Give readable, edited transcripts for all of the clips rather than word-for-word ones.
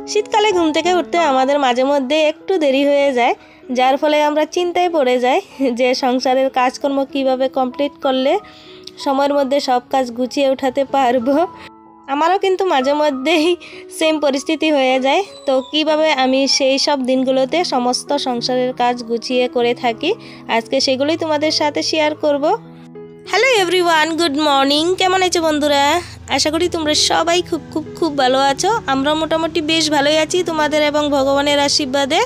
শীতকালে ঘুম থেকে উঠতে আমাদের মাঝে মধ্যে একটু দেরি হয়ে যায়, যার ফলে আমরা চিন্তায় পড়ে যাই যে সংসারের কাজকর্ম কিভাবে কমপ্লিট করলে সময়ের মধ্যে সব কাজ গুছিয়ে উঠাতে পারবো। আমারও কিন্তু মাঝে মধ্যেই সেম পরিস্থিতি হয়ে যায়। তো কিভাবে আমি সেই সব দিনগুলোতে সমস্ত সংসারের কাজ গুছিয়ে করে থাকি, আজকে সেগুলোই তোমাদের সাথে শেয়ার করব। Hello everyone, good morning. কেমন আছো বন্ধুরা? আশা করি তোমরা সবাই খুব খুব খুব ভালো আছো। আমরা মোটামুটি বেশ ভালোই আছি তোমাদের এবং ভগবানের আশীর্বাদে।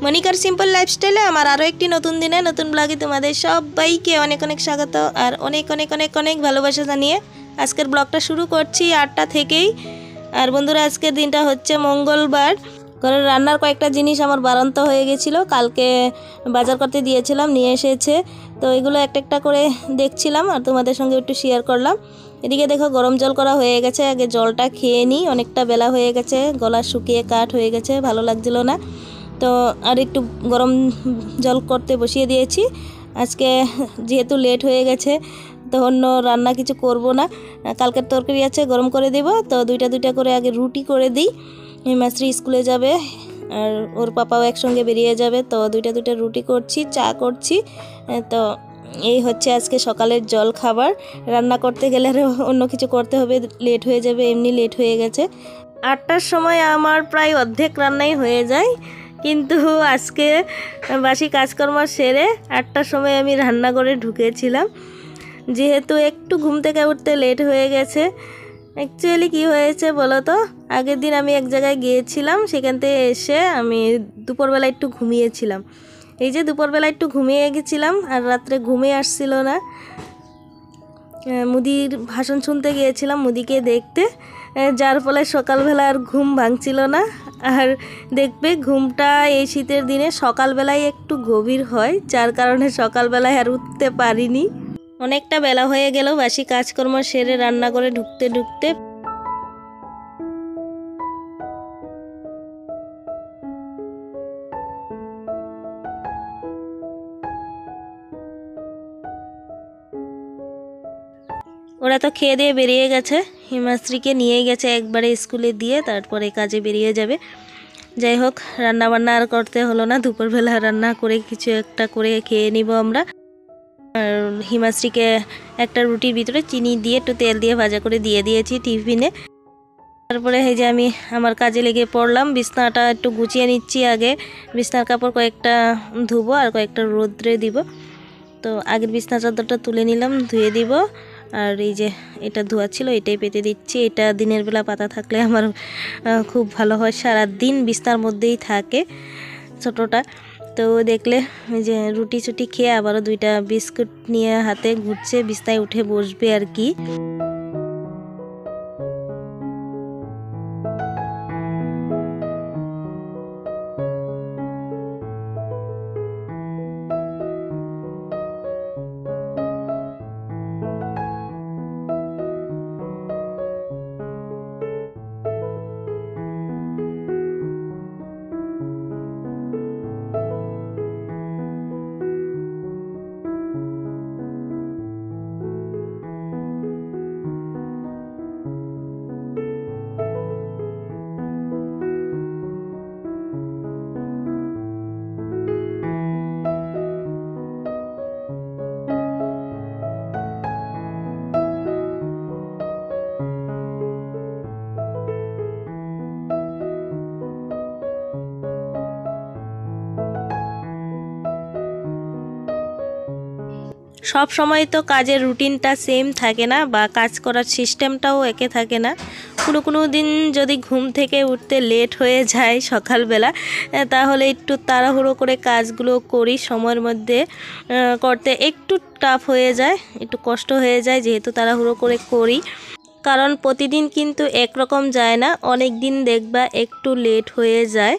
মনিকার সিম্পল লাইফস্টাইলে আমার আরও একটি নতুন দিনে নতুন ব্লগে তোমাদের সবাইকে অনেক অনেক স্বাগত আর অনেক অনেক অনেক অনেক ভালোবাসা জানিয়ে আজকের ব্লগটা শুরু করছি 8টা থেকেই। আর বন্ধুরা, আজকের দিনটা হচ্ছে মঙ্গলবার। ঘরের রান্নার কয়েকটা জিনিস আমার বাড়ন্ত হয়ে গেছিলো, কালকে বাজার করতে দিয়েছিলাম, নিয়ে এসেছে। তো এগুলো একটা একটা করে দেখছিলাম আর তোমাদের সঙ্গে একটু শেয়ার করলাম। এদিকে দেখো গরম জল করা হয়ে গেছে, আগে জলটা খেয়ে নিই, অনেকটা বেলা হয়ে গেছে, গলা শুকিয়ে কাঠ হয়ে গেছে, ভালো লাগছিল না। তো আর একটু গরম জল করতে বসিয়ে দিয়েছি। আজকে যেহেতু লেট হয়ে গেছে তো অন্য রান্না কিছু করব না, কালকের তরকারি আছে গরম করে দেব। তো দুইটা দুইটা করে আগে রুটি করে দিই। মাস্টার স্কুলে যাবে আর ওর পাপাও একসঙ্গে বেরিয়ে যাবে, তো দুইটা দুইটা রুটি করছি, চা করছি। তো এই হচ্ছে আজকে সকালের জল খাবার। রান্না করতে গেলে আর অন্য কিছু করতে হবে, লেট হয়ে যাবে, এমনি লেট হয়ে গেছে। 8টার সময় আমার প্রায় অর্ধেক রান্নাই হয়ে যায়, কিন্তু আজকে বাসি কাজকর্ম সেরে 8টার সময় আমি রান্নাঘরে ঢুকেছিলাম, যেহেতু একটু ঘুম থেকে উঠতে লেট হয়ে গেছে। অ্যাকচুয়ালি কি হয়েছে বলো তো, আগের দিন আমি এক জায়গায় গিয়েছিলাম, সেখান থেকে এসে আমি দুপুরবেলা একটু ঘুমিয়েছিলাম। এই যে দুপুরবেলা একটু ঘুমিয়ে গেছিলাম আর রাত্রে ঘুমিয়ে আসছিল না। মুদির ভাষণ শুনতে গিয়েছিলাম, মুদিকে দেখতে, যার ফলে সকালবেলা আর ঘুম ভাঙছিল না। আর দেখবে ঘুমটা এই শীতের দিনে সকালবেলায় একটু গভীর হয়, যার কারণে সকালবেলায় আর উঠতে পারিনি। অনেকটা বেলা হয়ে গেল বাসি কাজকর্ম সেরে রান্না করে ঢুকতে ঢুকতে। ওরা তো খেয়ে দিয়ে বেরিয়ে গেছে, হিমাশ্রীকে নিয়ে গেছে একবারে স্কুলে দিয়ে, তারপরে কাজে বেরিয়ে যাবে। যাই হোক, রান্না বান্না আর করতে হলো না, দুপুরবেলা রান্না করে কিছু একটা করে খেয়ে নিব আমরা। আর হিমাশ্রীকে একটা রুটির ভিতরে চিনি দিয়ে একটু তেল দিয়ে ভাজা করে দিয়ে দিয়েছি টিফিনে। তারপরে এই যে আমি আমার কাজে লেগে পড়লাম, বিছনাটা একটু গুছিয়ে নিচ্ছি আগে। বিছনার কাপড় কয়েকটা ধুবো আর কয়েকটা রোদ্রে দিব। তো আগের বিছনা চাদরটা তুলে নিলাম, ধুয়ে দিব। আর এই যে এটা ধোয়া ছিল, এটাই পেতে দিচ্ছি। এটা দিনের বেলা পাতা থাকলে আমার খুব ভালো হয়, সারা দিন বিছনার মধ্যেই থাকে ছোটোটা। তো দেখলে এই যে রুটি চুটি খেয়ে আবারও 2টা বিস্কুট নিয়ে হাতে ঘুরছে, বিছনায় উঠে বসবে আর কি। সব সময় তো কাজের রুটিনটা সেম থাকে না, বা কাজ করার সিস্টেমটাও একে থাকে না। কোনো দিন যদি ঘুম থেকে উঠতে লেট হয়ে যায় সকালবেলা, তাহলে একটু তাড়াহুড়ো করে কাজগুলো করি, সময়ের মধ্যে করতে একটু টাফ হয়ে যায়, একটু কষ্ট হয়ে যায়, যেহেতু তাড়াহুড়ো করে করি। কারণ প্রতিদিন কিন্তু একরকম যায় না, অনেক দিন দেখবা একটু লেট হয়ে যায়।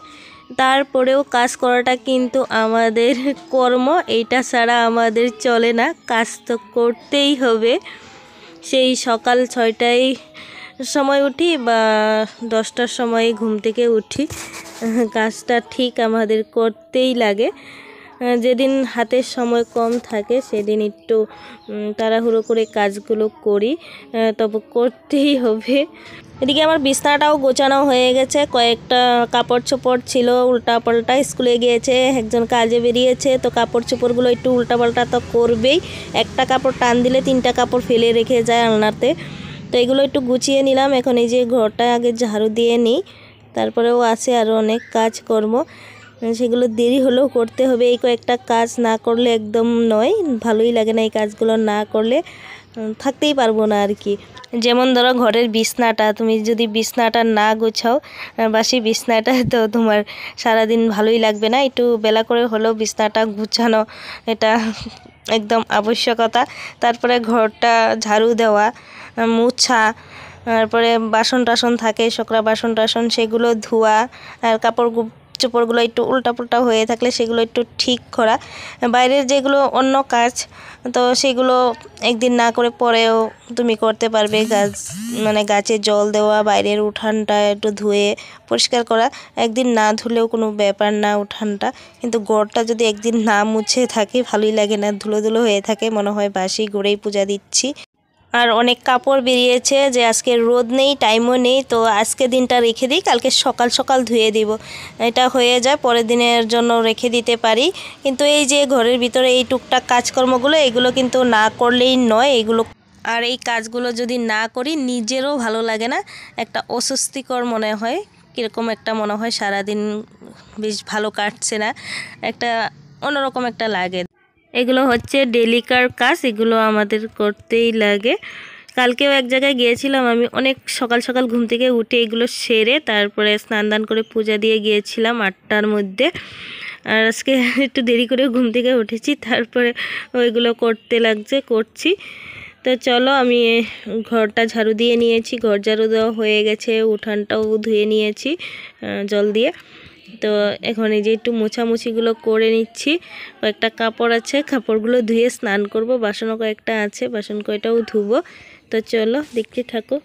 তারপরেও কাজ করাটা কিন্তু আমাদের কর্ম, এইটা ছাড়া আমাদের চলে না, কাজ তো করতেই হবে। সেই সকাল 6টায় সময় উঠি বা 10টার সময় ঘুম থেকে উঠি, কাজটা ঠিক আমাদের করতেই লাগে। যেদিন হাতের সময় কম থাকে সেদিন একটু তাড়াহুড়ো করে কাজগুলো করি, তবে করতেই হবে। এদিকে আমার বিছনাটাও গোছানো হয়ে গেছে, কয়েকটা কাপড় চোপড় ছিল উল্টা পাল্টা, স্কুলে গিয়েছে, একজন কাজে বেরিয়েছে, তো কাপড় চোপড়গুলো একটু উল্টা পাল্টা তো করবেই। একটা কাপড় টান দিলে 3টা কাপড় ফেলে রেখে যায় আলনাতে। তো এগুলো একটু গুছিয়ে নিলাম। এখন এই যে ঘরটা আগে ঝাড়ু দিয়ে নিই, তারপরেও আছে আরও অনেক কাজকর্ম, সেগুলো দেরি হলেও করতে হবে। এই কয়েকটা কাজ না করলে একদম নয়, ভালোই লাগে না এই কাজগুলো না করলে, থাকতেই পারবো না আর কি। যেমন ধরো ঘরের বিছনাটা, তুমি যদি বিছনাটা না গোছাও, বাসি বিছনাটা, তো তোমার সারাদিন ভালোই লাগবে না। একটু বেলা করে হলেও বিছনাটা গুছানো এটা একদম আবশ্যকতা। তারপরে ঘরটা ঝাড়ু দেওয়া, মুছা, তারপরে বাসন টাসন থাকে, শোকরা বাসন টাসন, সেগুলো ধোয়া, আর কাপড় চোপড়গুলো একটু উল্টাপুল্টা হয়ে থাকলে সেগুলো একটু ঠিক করা। বাইরের যেগুলো অন্য কাজ, তো সেগুলো একদিন না করে পরেও তুমি করতে পারবে। গাছে জল দেওয়া, বাইরের উঠানটা একটু ধুয়ে পরিষ্কার করা, একদিন না ধুলেও কোনো ব্যাপার না উঠানটা। কিন্তু ঘরটা যদি একদিন না মুছে থাকে ভালোই লাগে না, ধুলো ধুলো হয়ে থাকে, মনে হয় বাসি ঘরেই পূজা দিচ্ছি। আর অনেক কাপড় বেরিয়েছে, যে আজকে রোদ নেই, টাইমও নেই, তো আজকে দিনটা রেখে দিই, কালকে সকাল সকাল ধুয়ে দিব, এটা হয়ে যায়, পরের দিনের জন্য রেখে দিতে পারি। কিন্তু এই যে ঘরের ভিতরে এই টুকটাক কাজকর্মগুলো, এগুলো কিন্তু না করলেই নয় এগুলো। আর এই কাজগুলো যদি না করি নিজেরও ভালো লাগে না, একটা অস্বস্তিকর মনে হয়, কীরকম একটা মনে হয় সারাদিন বেশ ভালো কাটছে না, একটা অন্যরকম একটা লাগে। এগুলো হচ্ছে ডেলিকার কাজ, এগুলো আমাদের করতেই লাগে। কালকেও এক জায়গায় গিয়েছিলাম আমি, অনেক সকাল সকাল ঘুম থেকে উঠে এগুলো সেরে তারপরে স্নান দান করে পূজা দিয়ে গিয়েছিলাম 8টার মধ্যে। আর আজকে একটু দেরি করে ঘুম থেকে উঠেছি, তারপরে ওইগুলো করছি। তো চলো, আমি ঘরটা ঝাড়ু দিয়ে নিয়েছি, ঘর ঝাড়ু দেওয়া হয়ে গেছে, উঠানটাও ধুয়ে নিয়েছি জল দিয়ে। তো এখন এই যে একটু মোছামুছিগুলো করে নিচ্ছি, কয়েকটা কাপড় আছে, কাপড়গুলো ধুয়ে স্নান করব, বাসনও কয়েকটা আছে, বাসন কয়টাও ধুবো। তো চলো দেখতে থাকো।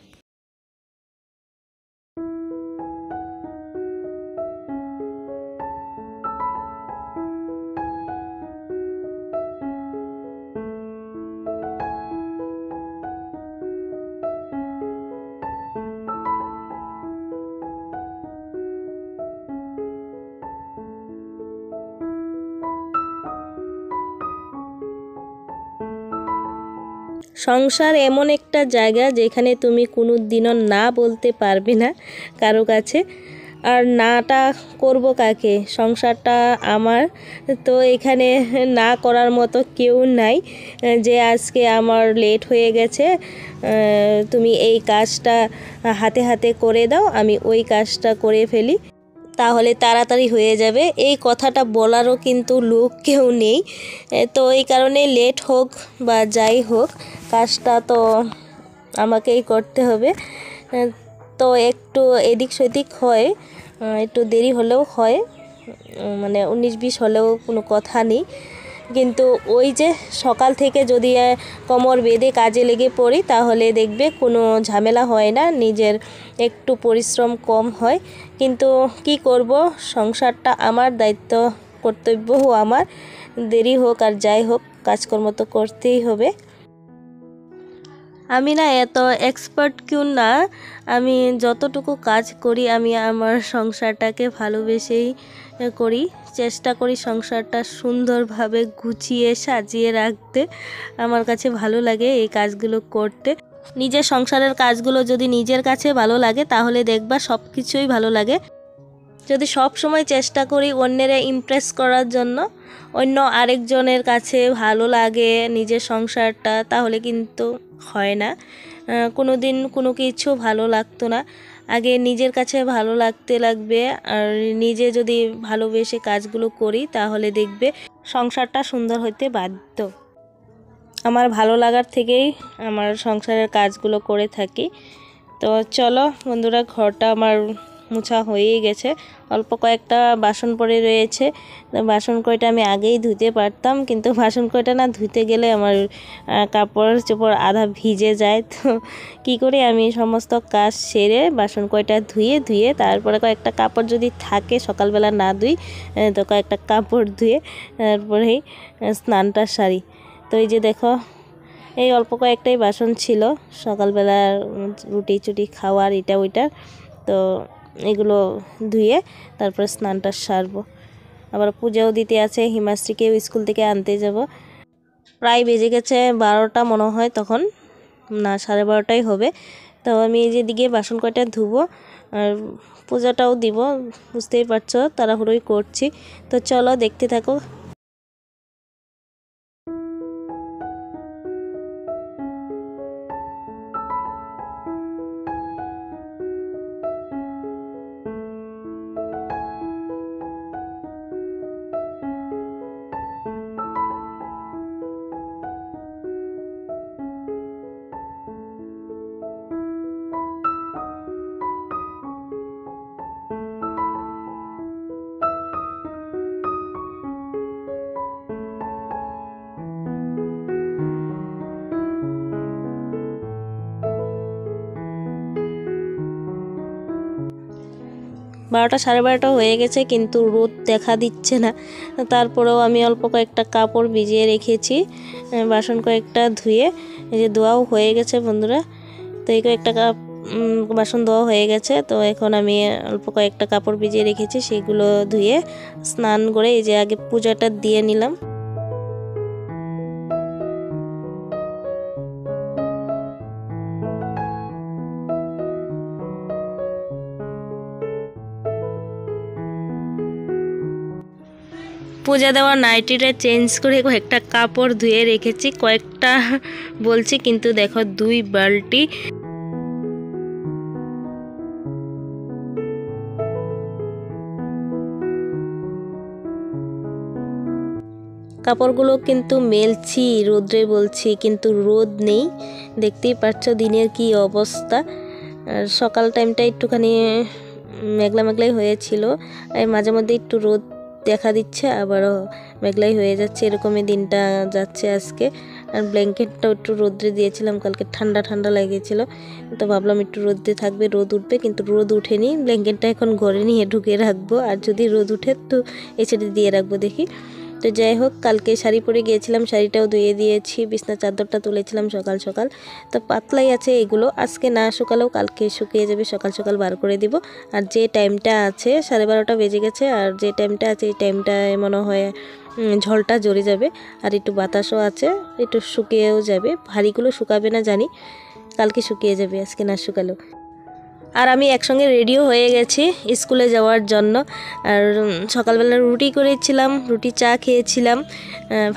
সংসার এমন একটা জায়গা যেখানে তুমি কোনো দিনও না বলতে পারবে না কারো কাছে, আর নাটা করব কাকে? সংসারটা আমার, তো এখানে না করার মতো কেউ নাই যে আজকে আমার লেট হয়ে গেছে, তুমি এই কাজটা হাতে হাতে করে দাও, আমি ওই কাজটা করে ফেলি, তাহলে তাড়াতাড়ি হয়ে যাবে, এই কথাটা বলারও কিন্তু লোক কেউ নেই। তো এই কারণে লেট হোক বা যাই হোক, কাজটা তো আমাকেই করতে হবে। তো একটু এদিক সেদিক হয়, একটু দেরি হলেও হয়, মানে 19-20 হলেও কোনো কথা নেই। কিন্তু ওই যে সকাল থেকে যদি কোমর বেঁধে কাজে লেগে পড়ি, তাহলে দেখবে কোনো ঝামেলা হয় না, নিজের একটু পরিশ্রম কম হয়। কিন্তু কি করব, সংসারটা আমার, দায়িত্ব কর্তব্যও আমার, দেরি হোক আর যাই হোক কাজকর্ম তো করতেই হবে। আমি না এত এক্সপার্ট কেউ না, আমি যতটুকু কাজ করি আমি আমার সংসারটাকে ভালোবেসেই করি, চেষ্টা করি সংসারটা সুন্দরভাবে গুছিয়ে সাজিয়ে রাখতে। আমার কাছে ভালো লাগে এই কাজগুলো করতে। নিজের সংসারের কাজগুলো যদি নিজের কাছে ভালো লাগে, তাহলে দেখবা সব কিছুই ভালো লাগে। যদি সব সময় চেষ্টা করি অন্যেরা ইমপ্রেস করার জন্য, অন্য আরেকজনের কাছে ভালো লাগে নিজের সংসারটা, তাহলে কিন্তু হয় না, কোনো দিন কোনো কিছু ভালো লাগতো না। আগে নিজের কাছে ভালো লাগবে, আর নিজে যদি ভালোবেসে কাজগুলো করি, তাহলে দেখবে সংসারটা সুন্দর হতে বাধ্য। আমার ভালো লাগার থেকেই আমার সংসারের কাজগুলো করে থাকি। তো চলো বন্ধুরা, ঘরটা আমার মোছা হয়েই গেছে, অল্প কয়েকটা বাসন পড়ে রয়েছে, বাসন কয়টা আমি আগেই ধুতে পারতাম, কিন্তু বাসন কয়টা না ধুতে গেলে আমার কাপড় চোপড় আধা ভিজে যায়। তো কি করি, আমি সমস্ত কাজ সেরে বাসন কয়টা ধুয়ে তারপরে কয়েকটা কাপড় যদি থাকে, সকালবেলা না ধুই তো কয়েকটা কাপড় ধুয়ে তারপরেই স্নানটা সারি। তো এই যে দেখো এই অল্প কয়েকটাই বাসন ছিল সকালবেলার রুটি চুটি খাওয়ার এটা ওইটা, তো এগুলো ধুয়ে তারপরে স্নানটা সারবো। আবার পূজাও দিতে আছে, হিমাশ্রীকেও স্কুল থেকে আনতে যাব। প্রায় বেজে গেছে 12টা মনে হয়, তখন না 12:30টাই হবে। তো আমি এই যেদিকে বাসন কয়টা ধুবো আর পূজাটাও দিব, বুঝতেই পারছো তাড়াহুড়োই করছি। তো চলো দেখতে থাকো। বারোটা 12:30 হয়ে গেছে, কিন্তু রোদ দেখা দিচ্ছে না। তারপরেও আমি অল্প কয়েকটা কাপড় ভিজিয়ে রেখেছি, বাসন কয়েকটা ধুয়ে এই যে ধোয়াও হয়ে গেছে বন্ধুরা। তো এই কয়েকটা বাসন ধোয়া হয়ে গেছে। তো এখন আমি অল্প কয়েকটা কাপড় ভিজিয়ে রেখেছি, সেগুলো ধুয়ে স্নান করে এই যে আগে পূজাটা দিয়ে নিলাম। পূজা দেওয়া নাইটিটা চেঞ্জ করে কয়েকটা কাপড় ধুয়ে রেখেছি, কয়েকটা বলছি কিন্তু দেখো 2 বালতি। কাপড়গুলো কিন্তু মেলছি রোদ্রে বলছি, কিন্তু রোদ নেই, দেখতেই পাচ্ছ দিনের কি অবস্থা। আর সকাল টাইমটা একটুখানি মেঘলা মেঘলাই হয়েছিল, মাঝে মধ্যে একটু রোদ দেখা দিচ্ছে, আবারও মেঘলাই হয়ে যাচ্ছে, এরকমই দিনটা যাচ্ছে আজকে। আর ব্ল্যাঙ্কেটটাও একটু রোদ্রে দিয়েছিলাম, কালকে ঠান্ডা ঠান্ডা লেগেছিল, তো ভাবলাম একটু রোদ্রে থাকবে, রোদ উঠবে, কিন্তু রোদ উঠেনি। ব্ল্যাঙ্কেটটা এখন ঘরে নিয়ে ঢুকে রাখবো, আর যদি রোদ উঠে তো এই সাইডে দিয়ে রাখবো দেখি। তো যাই হোক, কালকে শাড়ি পরে গিয়েছিলাম, শাড়িটাও ধুয়ে দিয়েছি, বিছনা চাদরটা তুলেছিলাম সকাল সকাল, তো পাতলাই আছে এগুলো, আজকে না শুকালেও কালকে শুকিয়ে যাবে, সকাল সকাল বার করে দিব। আর যে টাইমটা আছে 12:30 বেজে গেছে, আর যে টাইমটা আছে এই টাইমটায় মনে হয় ঝড়টা জড়ে যাবে, আর একটু বাতাসও আছে, একটু শুকিয়েও যাবে। ভারীগুলো শুকাবে না জানি, কালকে শুকিয়ে যাবে আজকে না শুকালেও। আর আমি একসঙ্গে রেডিও হয়ে গেছি স্কুলে যাওয়ার জন্য। আর সকালবেলা রুটি করেছিলাম, রুটি চা খেয়েছিলাম,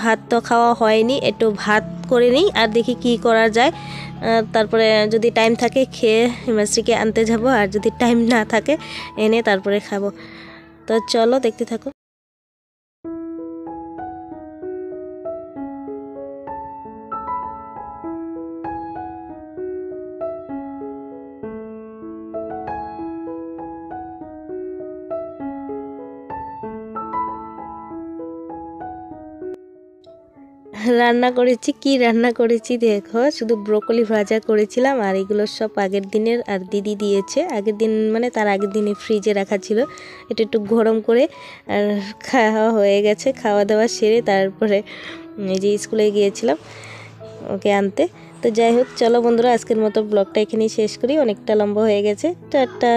ভাত তো খাওয়া হয়নি, একটু ভাত করে নিই আর দেখি কি করা যায়। তারপরে যদি টাইম থাকে খেয়ে হিমাশ্রীকে আনতে যাব, আর যদি টাইম না থাকে এনে তারপরে খাবো। তো চলো দেখতে থাকো। রান্না করেছি, কি রান্না করেছি দেখো, শুধু ব্রোকলি ভাজা করেছিলাম, আর এগুলো সব আগের দিনের, আর দিদি দিয়েছে আগের দিন, মানে তার আগের দিনে ফ্রিজে রাখা ছিল, এটা একটু গরম করে আর খাওয়া হয়ে গেছে। খাওয়া দাওয়া সেরে তারপরে এই যে স্কুলে গিয়েছিলাম ওকে আনতে। তো যাই হোক, চলো বন্ধুরা আজকের মতো ব্লগটা এখানেই শেষ করি, অনেকটা লম্বা হয়ে গেছে, টাটা।